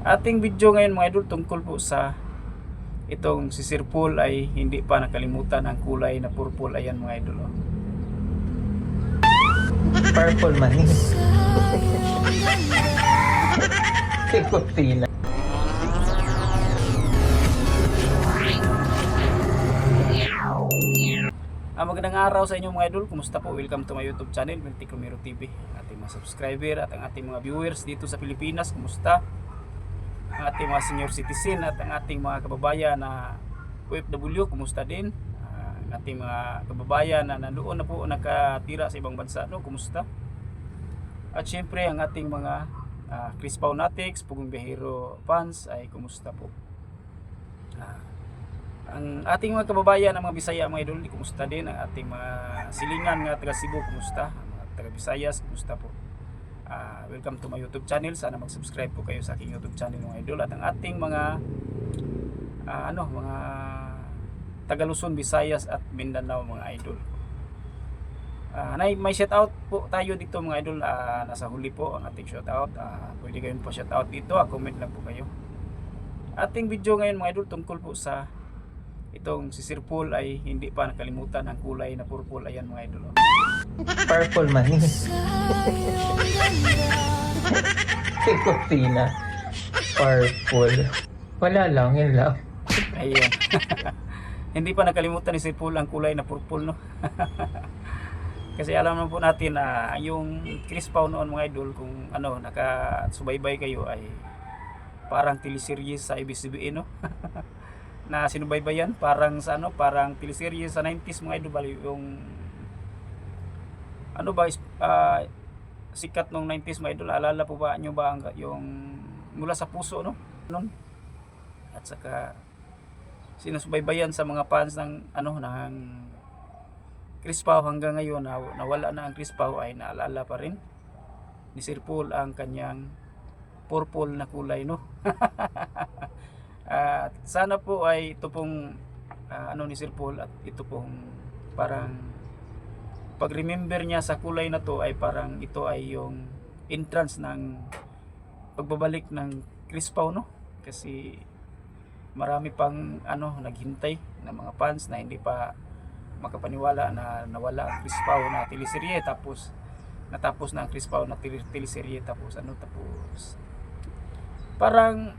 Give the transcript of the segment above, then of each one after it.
Ating video ngayon mga idol tungkol po sa itong si Sir Paul ay hindi pa nakalimutan ang kulay na purple. Ayan mga idol. Purple man eh. Si Kusina. Magandang araw sa inyo mga idol. Kumusta po? Welcome to my YouTube channel, Melty Romero TV. Ating mga subscriber at ang ating mga viewers dito sa Pilipinas. Kumusta? Ang ating mga senior citizen at ang ating mga kababayan na OFW. Kumusta din? Ang ating mga kababayan na nandoon na po nakatira sa ibang bansa. No? Kumusta? At syempre ang ating mga Chris Paunatics, Pugong Bihero fans ay kumusta po? Ang ating mga kababayan, ang mga Bisaya mga idol, kumusta din? Ang ating mga silingan nga taga Cebu, kumusta? Ang mga taga Visayas, kumusta po? Welcome to my YouTube channel. Sana mag-subscribe po kayo sa aking YouTube channel mga idol. At ang ating mga mga taga Luzon, Visayas at Mindanao mga idol. May shout out po tayo dito mga idol. Nasa huli po ang ating shout out. Pwede kayo po shout out dito. Comment lang po kayo. Ating video ngayon mga idol tungkol po sa itong si Sir Paul ay hindi pa nakalimutan ang kulay na purple. Ayan mga idol. Purple man eh. Si Kusina. Purple. Wala lang, yun lang. Ayan. Hindi pa nakalimutan ni Sir Paul ang kulay na purple, no? Kasi alam naman po natin na yung Chris Pao noon mga idol, kung nakasubaybay kayo ay parang teleserye sa ABS-CBN, no? Na sinubaybayan parang sa parang teleserye sa 90s mga idol, bali yung sikat nung 90s mga idol. Alala po ba nyo ba yung Mula sa Puso, no? Noon. At saka sinusubaybayan sa mga fans ng ng Chris Pao hanggang ngayon nawala na ang Chris Pao ay naalala pa rin ni Sir Paul ang kanyang purple na kulay, no? At sana po ay ito pong ni Sir Paul at ito pong parang pag-remember niya sa kulay na to ay parang ito ay yung entrance ng pagbabalik ng Chris Pao, no? Kasi marami pang naghintay na mga fans na hindi pa makapaniwala na nawala ang Chris Pao na teleserye, tapos natapos na ang Chris Pao na teleserye, tapos parang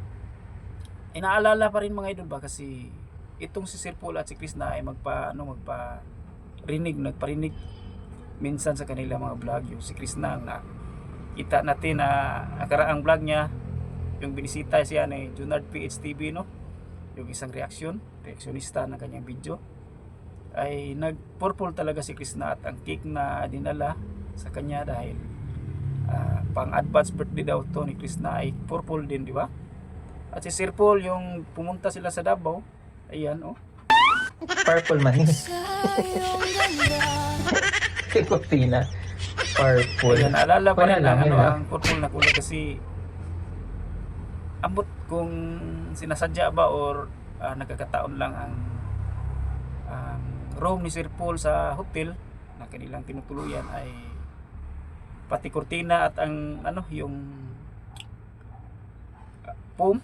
inaalala pa rin mga idol ba, kasi itong si Sir Paul at si Chris na ay nagparinig minsan sa kanila mga vlog. Yung si Chris na kita natin na nakaraang vlog niya, yung binisita siya ni Junard PH TV, no? Yung isang reaksjonista ng kanyang video ay nag-purple talaga si Chris na, at ang cake na dinala sa kanya dahil pang advance birthday daw to ni Chris na ay purple din, di ba? At si Sir Paul, yung pumunta sila sa Davao, ayan, oh. Purple man eh. Si Kusina. Purple. Ayan, naalala pa Wala rin lang, yun lang. ang purple na kulay, kasi ambot kung sinasadya ba or nagkakataon lang ang room ni Sir Paul sa hotel na kanilang tinutuluyan ay pati kurtina at ang yung foam,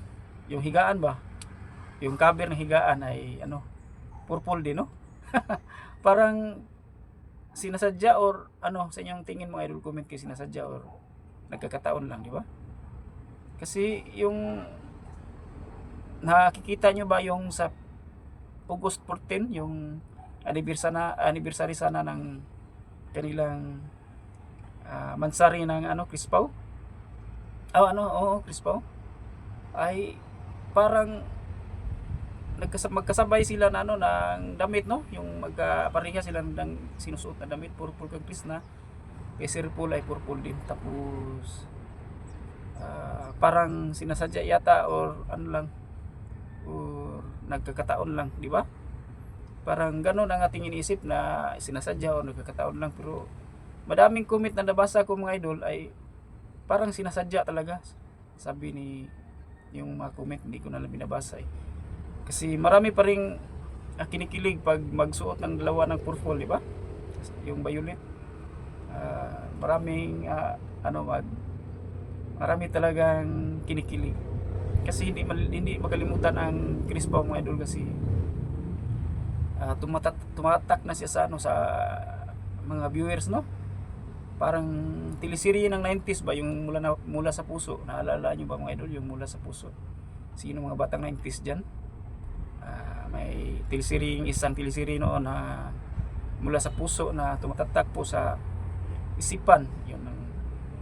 yung higaan ba, yung cover ng higaan ay purple din, no? Parang sinasadya or sa inyong tingin mga idol, comment kayo, sinasadya or nagkakataon lang, di ba? Kasi yung nakikita nyo ba yung sa August 14, yung anniversary sana ng kanilang mansari ng Chris Pao, Chris Pao, ay parang magkasabay sila ng damit, no? Yung magkapareha sila ng sinusuot na damit, purple kang Chris na, kay Sir Paul ay purple din. Tapos parang sinasadya yata or or nagkakataon lang, di ba? Parang ganun ang ating iniisip na sinasadya o nagkakataon lang, pero madaming comment na nabasa ko mga idol ay parang sinasadya talaga, sabi ni yung mga comment. Hindi ko na lang binabasa kasi marami pa ring kinikilig pag magsuot ng dalawa ng purple, di ba? Yung violet, maraming marami talagang kinikilig. Kasi hindi makalimutan ang Chris Pao mga idol, kasi tumatak na siya sa ano, sa mga viewers, no? Parang teleserye ng 90s ba, yung mula sa puso. Naalala nyo ba mga idol, yung Mula sa Puso? Sino mga batang 90s dyan? May isang teleserye noon na Mula sa Puso, na tumatatak po sa isipan, yung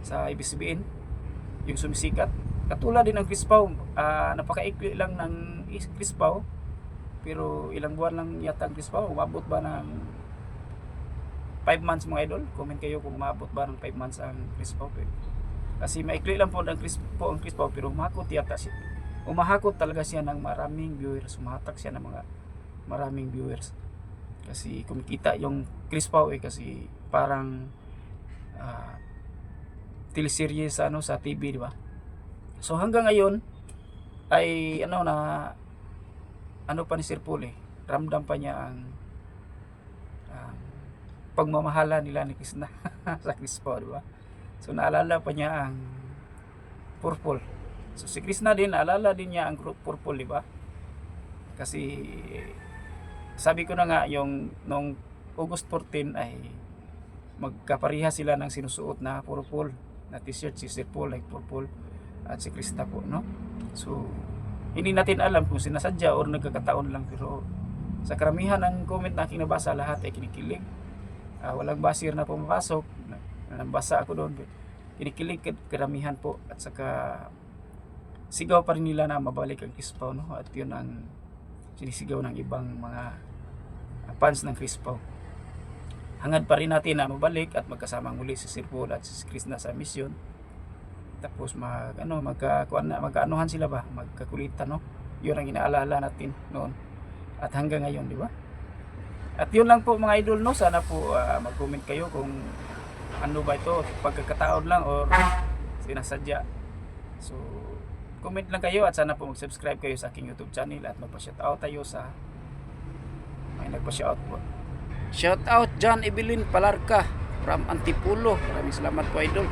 sa ABS-CBN, yung sumisikat. Katulad din ng Chris Pao, napakaikli lang ng Chris Pao, pero ilang buwan lang yata ang Chris Pao. Umabot ba ng 5 months mga idol? Comment kayo kung umabot ba ng 5 months ang Chris Pao. Kasi maikli lang po ang Chris Pao, pero umahakot yata siya. Umahakot talaga siya ng maraming viewers. Umahatak siya ng mga maraming viewers. Kasi kumikita yung Chris Pao kasi parang teleserye sa ano, sa TV, di ba? So hanggang ngayon ay ano pa ni Sir Paul, ramdam pa niya ang pagmamahala nila ni Krishna sa Chris Pao, di ba? So naalala pa niya ang Purple. So si Krishna din, naalala din niya ang Purple, di ba? Kasi sabi ko na nga, yung nung August 14 ay magkapareha sila ng sinusuot na purple na t-shirt, si Sir Paul ay purple at si Krishna po, no? So hindi natin alam kung sinasadya or nagkakataon lang, pero sa karamihan ng comment na aking nabasa, lahat ay kinikilig. Walang basir na pumapasok, nabasa ako doon, kinikilig karamihan po, at saka sigaw pa rin nila na mabalik ang Chris Pao, no? At yun ang sinisigaw ng ibang mga fans ng Chris Pao. Hangad pa rin natin na mabalik at magkasama muli si Sir Paul at si Krishna sa mission. Tapos magkaanuhan sila ba, magkakulitan, no? Yun ang inaalala natin noon at hanggang ngayon, di ba? At yun lang po mga idol, no? Sana po mag-comment kayo kung ano ba ito, pagkakataon lang or sinasadya. So comment lang kayo, at sana po mag-subscribe kayo sa aking YouTube channel at magpa-shoutout tayo sa may nagpa-shoutout po. Shoutout John Evelyn Palarca from Antipulo. Maraming salamat po idol.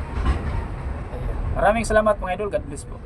Maraming salamat mga idol. God bless po.